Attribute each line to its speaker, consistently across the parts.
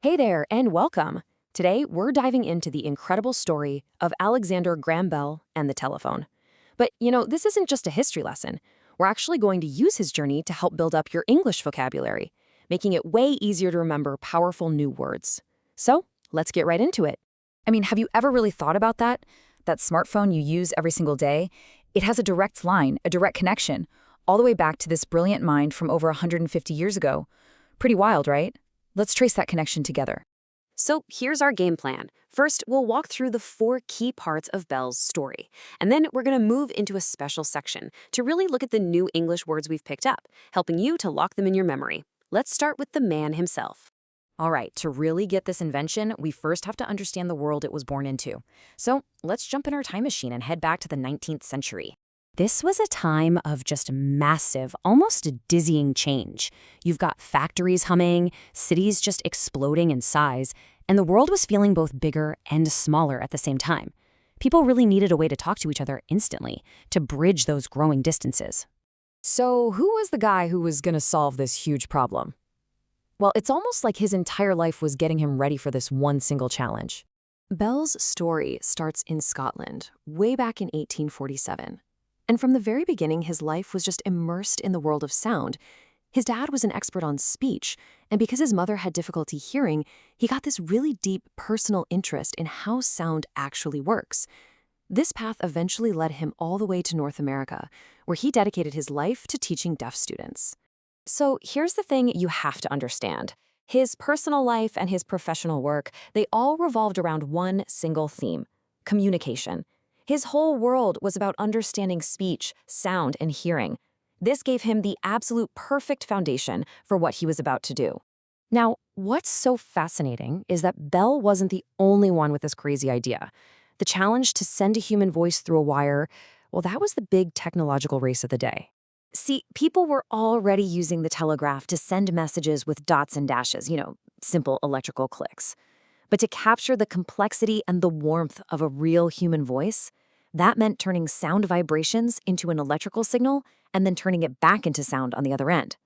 Speaker 1: Hey there, and welcome. Today, we're diving into the incredible story of Alexander Graham Bell and the telephone. But, this isn't just a history lesson. We're actually going to use his journey to help build up your English vocabulary, making it way easier to remember powerful new words. So, let's get right into it.
Speaker 2: Have you ever really thought about that? That smartphone you use every single day? It has a direct line, a direct connection, all the way back to this brilliant mind from over 150 years ago. Pretty wild, right? Let's trace that connection together.
Speaker 1: So, here's our game plan. First, we'll walk through the four key parts of Bell's story, and then we're going to move into a special section to really look at the new English words we've picked up, helping you to lock them in your memory. Let's start with the man himself. All right, to really get this invention, we first have to understand the world it was born into. So let's jump in our time machine and head back to the 19th century. This was a time of just massive, almost dizzying change. You've got factories humming, cities just exploding in size, and the world was feeling both bigger and smaller at the same time. People really needed a way to talk to each other instantly, to bridge those growing distances. So who was the guy who was going to solve this huge problem? Well, it's almost like his entire life was getting him ready for this one single challenge. Bell's story starts in Scotland, way back in 1847. And from the very beginning, his life was just immersed in the world of sound. His dad was an expert on speech, and because his mother had difficulty hearing, he got this really deep personal interest in how sound actually works. This path eventually led him all the way to North America, where he dedicated his life to teaching deaf students. So here's the thing you have to understand. His personal life and his professional work, they all revolved around one single theme: communication. His whole world was about understanding speech, sound, and hearing. This gave him the absolute perfect foundation for what he was about to do. Now, what's so fascinating is that Bell wasn't the only one with this crazy idea. The challenge to send a human voice through a wire, well, that was the big technological race of the day. See, people were already using the telegraph to send messages with dots and dashes, simple electrical clicks. But to capture the complexity and the warmth of a real human voice, that meant turning sound vibrations into an electrical signal and then turning it back into sound on the other end.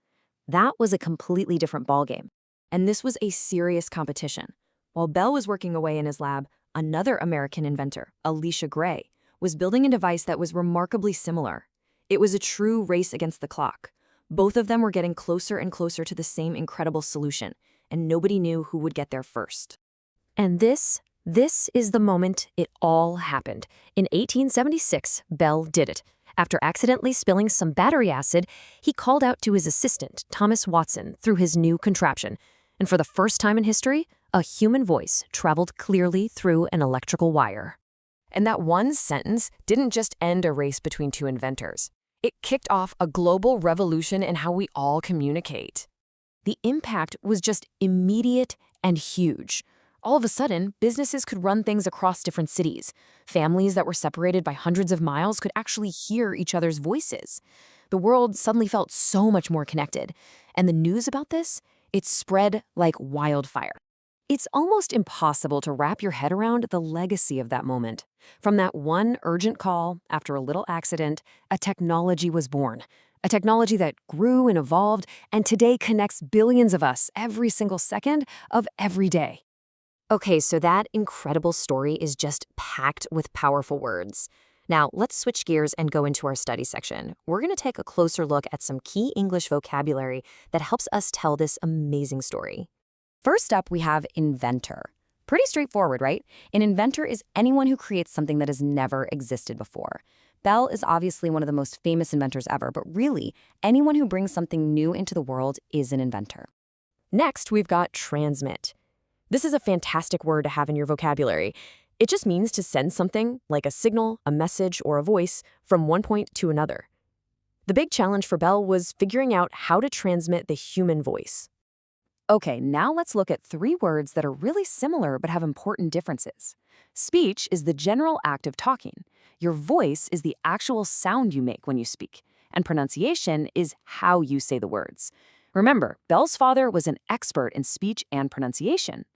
Speaker 1: That was a completely different ballgame. And this was a serious competition. While Bell was working away in his lab, another American inventor, Elisha Gray, was building a device that was remarkably similar. It was a true race against the clock. Both of them were getting closer and closer to the same incredible solution, and nobody knew who would get there first. And this is the moment it all happened. In 1876, Bell did it. After accidentally spilling some battery acid, he called out to his assistant, Thomas Watson, through his new contraption. And for the first time in history, a human voice traveled clearly through an electrical wire. And that one sentence didn't just end a race between two inventors. It kicked off a global revolution in how we all communicate. The impact was just immediate and huge. All of a sudden, businesses could run things across different cities. Families that were separated by hundreds of miles could actually hear each other's voices. The world suddenly felt so much more connected. And the news about this, it spread like wildfire. It's almost impossible to wrap your head around the legacy of that moment. From that one urgent call after a little accident, a technology was born. A technology that grew and evolved and today connects billions of us every single second of every day. Okay, so that incredible story is just packed with powerful words. Now, let's switch gears and go into our study section. We're going to take a closer look at some key English vocabulary that helps us tell this amazing story. First up, we have inventor. Pretty straightforward, right? An inventor is anyone who creates something that has never existed before. Bell is obviously one of the most famous inventors ever, but really, anyone who brings something new into the world is an inventor. Next, we've got transmit. This is a fantastic word to have in your vocabulary. It just means to send something, like a signal, a message, or a voice, from one point to another. The big challenge for Bell was figuring out how to transmit the human voice. Okay, now let's look at three words that are really similar but have important differences. Speech is the general act of talking. Your voice is the actual sound you make when you speak. And pronunciation is how you say the words. Remember, Bell's father was an expert in speech and pronunciation.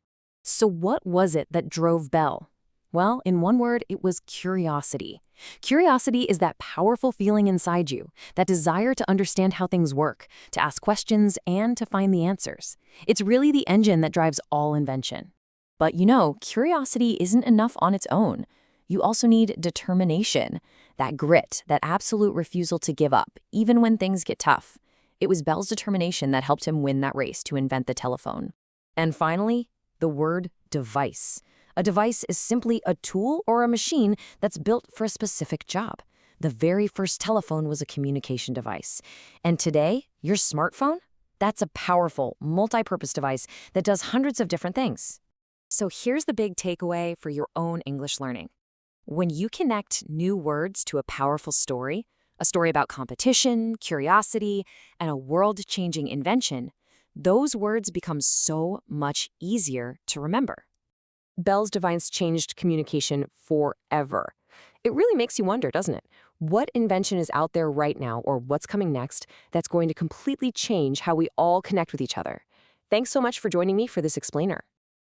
Speaker 1: So what was it that drove Bell? Well, in one word, it was curiosity. Curiosity is that powerful feeling inside you, that desire to understand how things work, to ask questions, and to find the answers. It's really the engine that drives all invention. But curiosity isn't enough on its own. You also need determination, that grit, that absolute refusal to give up, even when things get tough. It was Bell's determination that helped him win that race to invent the telephone. And finally, the word device. A device is simply a tool or a machine that's built for a specific job. The very first telephone was a communication device. And today, your smartphone? That's a powerful, multi-purpose device that does hundreds of different things. So here's the big takeaway for your own English learning. When you connect new words to a powerful story, a story about competition, curiosity, and a world-changing invention, those words become so much easier to remember. Bell's device changed communication forever. It really makes you wonder, doesn't it? What invention is out there right now, or what's coming next, that's going to completely change how we all connect with each other? Thanks so much for joining me for this explainer.